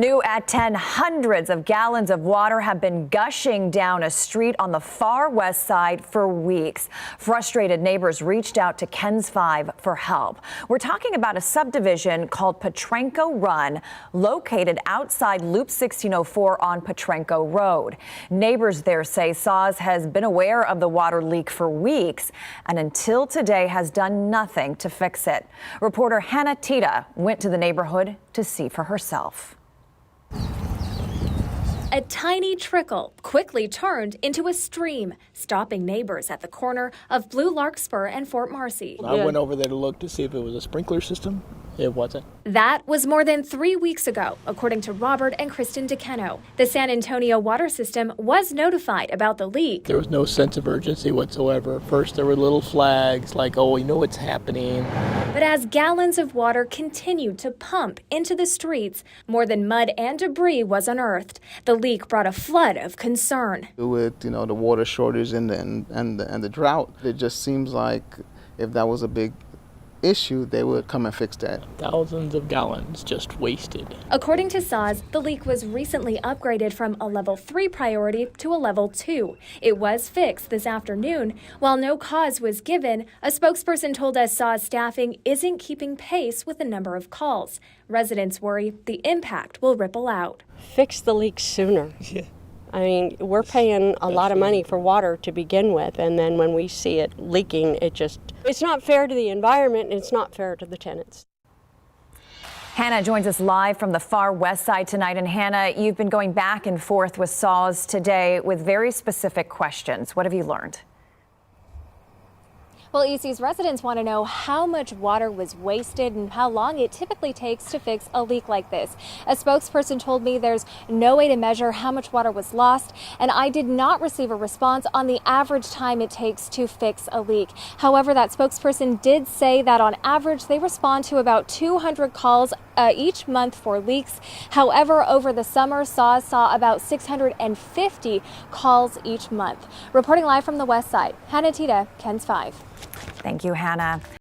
New at 10, hundreds of gallons of water have been gushing down a street on the far west side for weeks. Frustrated neighbors reached out to KENS 5 for help. We're talking about a subdivision called Petrenko Run, located outside Loop 1604 on Petrenko Road. Neighbors there say SAWS has been aware of the water leak for weeks and until today has done nothing to fix it. Reporter Hannah Tita went to the neighborhood to see for herself. A tiny trickle quickly turned into a stream, stopping neighbors at the corner of Blue Larkspur and Fort Marcy. I went over there to look to see if it was a sprinkler system. It wasn't. That was more than 3 weeks ago, according to Robert and Kristen DeKeno. The San Antonio water system was notified about the leak. There was no sense of urgency whatsoever. First, there were little flags like, oh, we know what's happening. But as gallons of water continued to pump into the streets, more than mud and debris was unearthed. The leak brought a flood of concern. With the water shortage and the drought, it just seems like if that was a big issue, they would come and fix that. Thousands of gallons just wasted. According to SAWS, the leak was recently upgraded from a level 3 priority to a level 2. It was fixed this afternoon. While no cause was given, a spokesperson told us SAWS staffing isn't keeping pace with the number of calls. Residents worry the impact will ripple out. Fix the leak sooner. Yeah. I mean, we're paying a lot of money for water to begin with, and then when we see it leaking, it's not fair to the environment, and it's not fair to the tenants. Hannah joins us live from the far west side tonight. And Hannah, you've been going back and forth with SAWS today with very specific questions. What have you learned? Well, EC's residents want to know how much water was wasted and how long it typically takes to fix a leak like this. A spokesperson told me there's no way to measure how much water was lost, and I did not receive a response on the average time it takes to fix a leak. However, that spokesperson did say that on average they respond to about 200 calls each month for leaks. However, over the summer, SAWS saw about 650 calls each month. Reporting live from the west side, Hannah Tita, KENS 5. Thank you, Hannah.